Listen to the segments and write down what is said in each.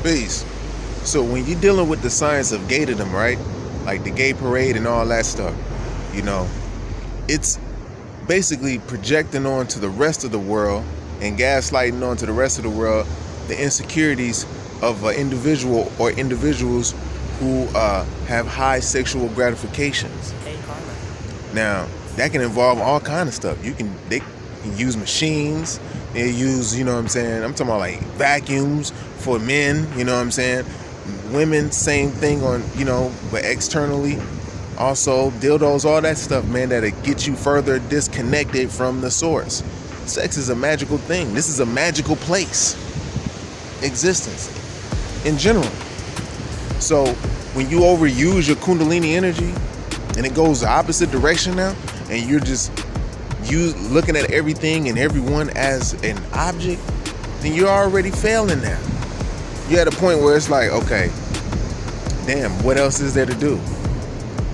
Peace. So when you're dealing with the science of gaydom, right? Like the gay parade and all that stuff, you know, it's basically projecting onto the rest of the world and gaslighting onto the rest of the world the insecurities of an individual or individuals who have high sexual gratifications. Now, that can involve all kind of stuff. They can use machines. They use, you know what I'm saying? I'm talking about like vacuums for men, you know what I'm saying? Women, same thing on, you know, but externally. Also, dildos, all that stuff, man, that'll get you further disconnected from the source. Sex is a magical thing. This is a magical place. Existence in general. So when you overuse your Kundalini energy and it goes the opposite direction now, and you're just looking at everything and everyone as an object, then you're already failing now. You're at a point where it's like, okay, damn, what else is there to do?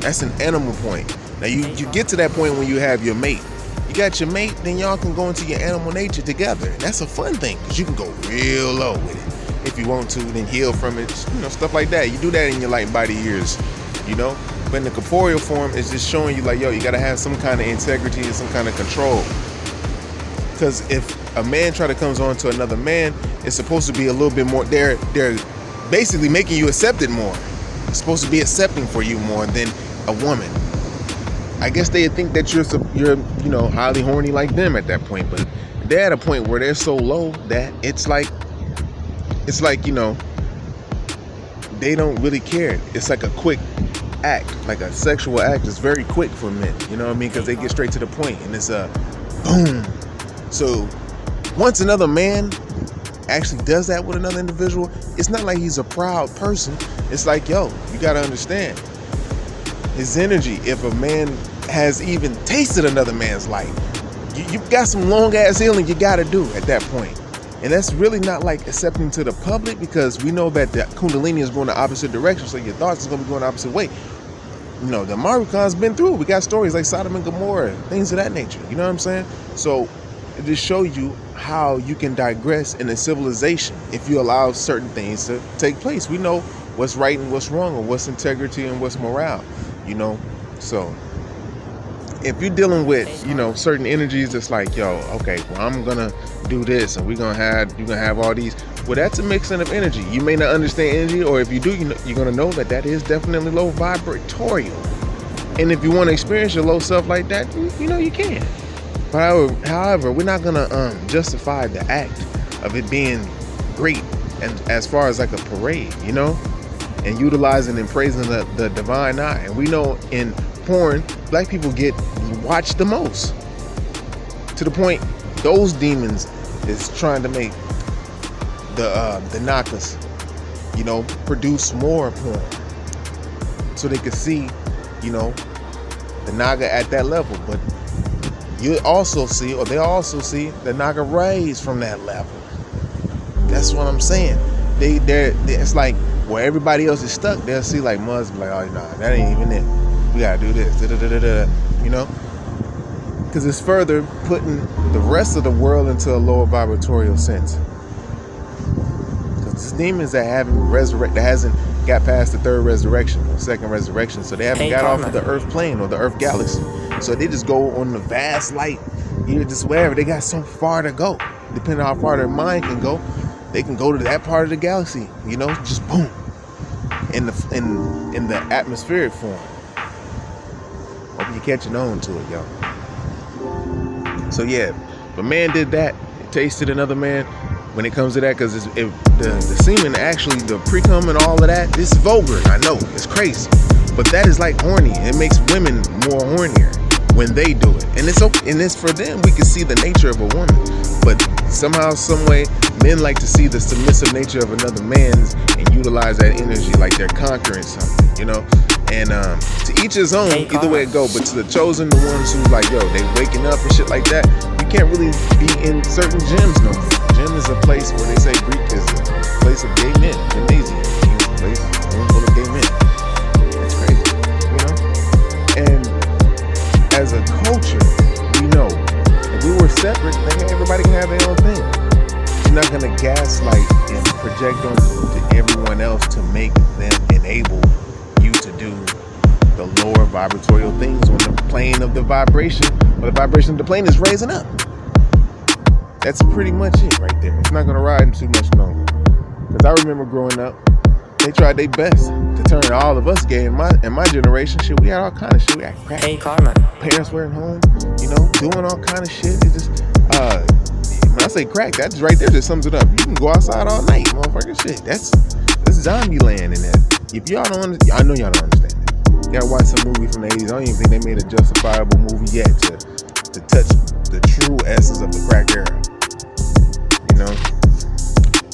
That's an animal point. Now you get to that point when you have your mate. You got your mate, then y'all can go into your animal nature together. That's a fun thing, because you can go real low with it. If you want to, then heal from it, you know, stuff like that. You do that in your light body years, you know? But in the corporeal form, it's just showing you like, yo, you gotta have some kind of integrity and some kind of control. Because if a man try to comes on to another man, it's supposed to be a little bit more, they're basically making you accept it more. It's supposed to be accepting for you more than a woman. I guess they think that you're you know, highly horny like them at that point, but they're at a point where they're so low that it's like, you know, they don't really care. It's like a quick act, like a sexual act is very quick for men, you know what I mean? Because they get straight to the point, and it's a boom. So once another man actually does that with another individual, it's not like he's a proud person. It's like, yo, you gotta understand his energy. If a man has even tasted another man's life, you've got some long ass healing you gotta do at that point. And that's really not like accepting to the public, because we know that the Kundalini is going the opposite direction, so your thoughts is going to be going the opposite way. You know, the Amaru has been through. We got stories like Sodom and Gomorrah, things of that nature. You know what I'm saying? So it just shows you how you can digress in a civilization if you allow certain things to take place. We know what's right and what's wrong, or what's integrity and what's morale, you know? So if you're dealing with, you know, certain energies, it's like, yo, okay, well, I'm gonna do this, and you're gonna have all these. Well, that's a mixing of energy. You may not understand energy, or if you do, you're gonna know that is definitely low vibratorial. And if you want to experience your low self like that, you know, you can. But however, we're not gonna justify the act of it being great, and as far as like a parade, you know, and utilizing and praising the divine eye. And we know in porn, black people get watched the most, to the point those demons is trying to make the NAGAs, you know, produce more porn, so they can see, you know, the NAGA at that level. But you also see, or they also see, the NAGA rise from that level. That's what I'm saying. It's like where everybody else is stuck, they'll see like Muslims, like, oh, nah, that ain't even it. We gotta do this, you know, because it's further putting the rest of the world into a lower vibratorial sense. Because these demons that hasn't got past the third resurrection or second resurrection, so they haven't got off of the Earth plane or the Earth galaxy. So they just go on the vast light, you know, just wherever. They got so far to go, depending on how far their mind can go. They can go to that part of the galaxy, you know, just boom, in the atmospheric form. Hope you're catching on to it, y'all. So yeah, if a man did that, tasted another man, when it comes to that, because the semen, actually, the pre-cum and all of that, it's vulgar. I know, it's crazy. But that is like horny. It makes women more hornier when they do it. And it's okay, and it's for them, we can see the nature of a woman. But somehow, some way, men like to see the submissive nature of another man's and utilize that energy like they're conquering something, you know? And to each his own, either way it go. But to the chosen, the ones who like, yo, they waking up and shit like that, you can't really be in certain gyms no more. Gym is a place where they say Greek is a place of gay men. Gymnasium is a place full of gay men. It's crazy, you know? And as a culture, we know if we were separate, then everybody can have their own thing. You're not gonna gaslight and project on the everyone else to make them enable you to do the lower vibratorial things on the plane of the vibration, or the vibration of the plane is raising up. That's pretty much it right there. It's not going to ride too much longer. Because I remember growing up, they tried their best to turn all of us gay in my generation. Shit, we had all kind of shit. We had crack. Hey, Karma. Parents weren't home, you know, doing all kind of shit. It just, when I say crack, that's right there just sums it up. You can go outside all night, motherfucker. Shit, that's zombie land in that. If y'all don't understand, I know y'all don't understand that. You gotta watch some movie from the 80s. I don't even think they made a justifiable movie yet to touch the true essence of the crack era. You know,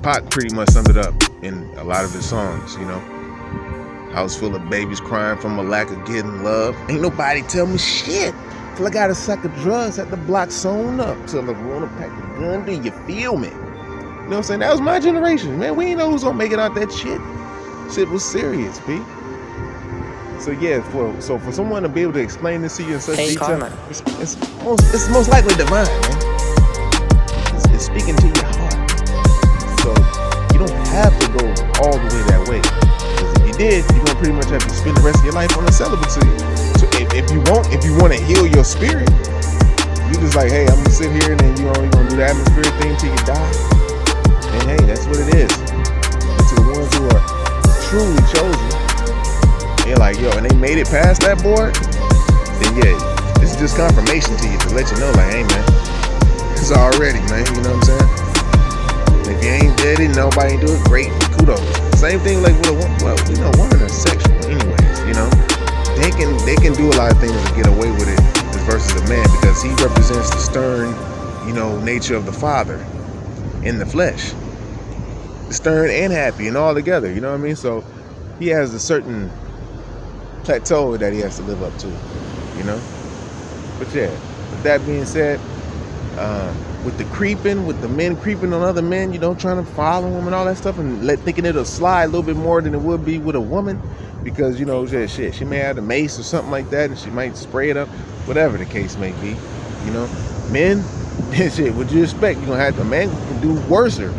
Pac pretty much summed it up in a lot of his songs, you know. House full of babies crying from a lack of getting love. Ain't nobody tell me shit till I got a sack of drugs at the block sewn up. Till I wanna pack a gun, do you feel me? You know what I'm saying? That was my generation, man. We ain't know who's gonna make it out that shit. Shit was serious, B. So yeah, for someone to be able to explain this to you in such detail, it's most likely divine, man. It's speaking to your heart. So you don't have to go all the way that way. Because if you did, you're gonna pretty much have to spend the rest of your life on the celibacy. So if you want to heal your spirit, you just like, hey, I'm gonna sit here and then you're gonna do the atmospheric thing till you die. And hey, that's what it is. And to the ones who are truly chosen, they're like, yo, and they made it past that board, then yeah, it's just confirmation to you to let you know, like, hey man, it's already, man, you know what I'm saying? If you ain't did it, nobody ain't do it, great, kudos. Same thing like with a woman. Well, you know, women are sexual anyways, you know. They can do a lot of things to get away with it versus a man, because he represents the stern, you know, nature of the father in the flesh. Stern and happy and all together, you know what I mean? So he has a certain plateau that he has to live up to, you know. But yeah, with that being said, with the creeping, with the men creeping on other men, you know, trying to follow them and all that stuff, and thinking it'll slide a little bit more than it would be with a woman, because, you know, shit, she may have a mace or something like that, and she might spray it up, whatever the case may be, you know. Men, shit, what you expect? You're gonna have a man can do worser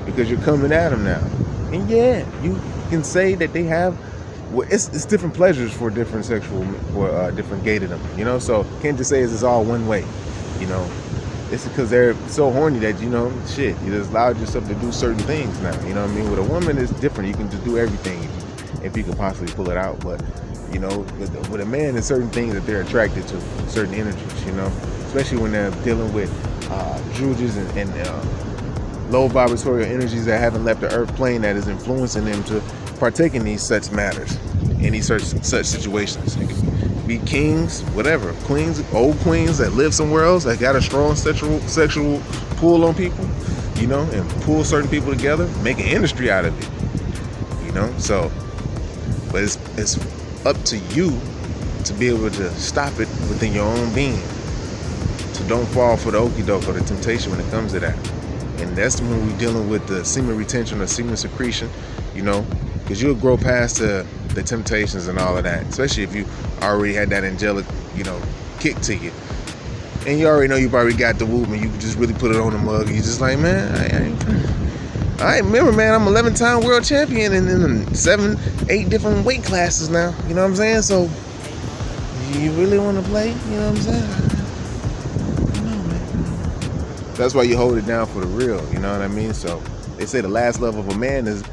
because you're coming at him now. And yeah, you can say that they have, well, it's different pleasures for different different gay to them, you know. So can't just say it's all one way, you know. It's because they're so horny that, you know, shit, you just allowed yourself to do certain things now, you know what I mean? With a woman, it's different. You can just do everything if you can possibly pull it out. But, you know, with a man, there's certain things that they're attracted to, certain energies, you know, especially when they're dealing with druges and low vibratorial energies that haven't left the earth plane, that is influencing them to partake in these such matters, in these such situations. It can be kings, whatever, queens, old queens that live somewhere else, that got a strong sexual pull on people, you know, and pull certain people together, make an industry out of it, you know. So, but it's up to you to be able to stop it within your own being. So don't fall for the okie doke or the temptation when it comes to that. And that's when we're dealing with the semen retention or semen secretion, you know, because you'll grow past the temptations and all of that, especially if you already had that angelic, you know, kick to you. And you already know you've already got the whoop, and you can just really put it on the mug. You're just like, man, I remember, man, I'm 11-time world champion and in 7-8 different weight classes now. You know what I'm saying? So, you really want to play? You know what I'm saying? That's why you hold it down for the real, you know what I mean? So they say the last love of a man is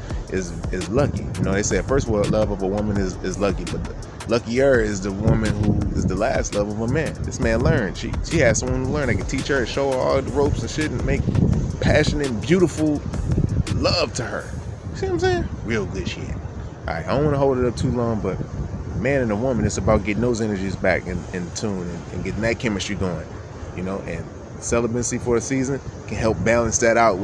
lucky. You know, they say the first love of a woman is lucky, but the luckier is the woman who is the last love of a man. This man learned. She had someone to learn that could teach her and show her all the ropes and shit and make passionate and beautiful love to her. See what I'm saying? Real good shit. All right, I don't want to hold it up too long, but man and a woman, it's about getting those energies back in tune and getting that chemistry going, you know. And celibacy for a season can help balance that out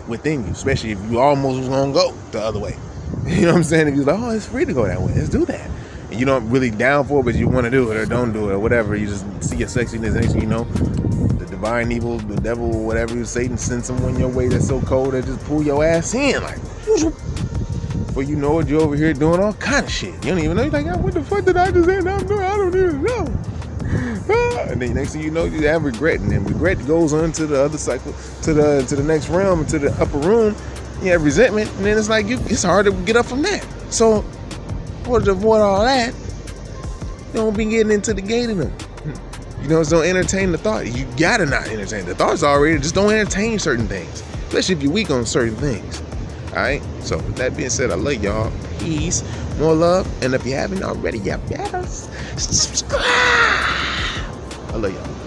within you, especially if you almost was gonna go the other way. You know what I'm saying? If you're like, oh, it's free to go that way, let's do that. And you don't really down for it, but you want to do it or don't do it or whatever. You just see your sexiness, next thing you know, the divine evil, the devil, whatever, Satan sends someone your way that's so cold that just pull your ass in, like, before you know it, you're over here doing all kind of shit. You don't even know. You're like, oh, what the fuck did I just end up doing? I don't even know. And then next thing you know, you have regret, and then regret goes on to the other cycle, to the next realm, to the upper room, You have resentment, and then it's like it's hard to get up from that. So, in order to avoid all that, don't be getting into the gating them. You know, don't entertain the thought. You gotta not entertain the thoughts already. Just don't entertain certain things, especially if you're weak on certain things. All right. So with that being said, I love y'all. Peace, more love, and if you haven't already, you better subscribe. I love y'all.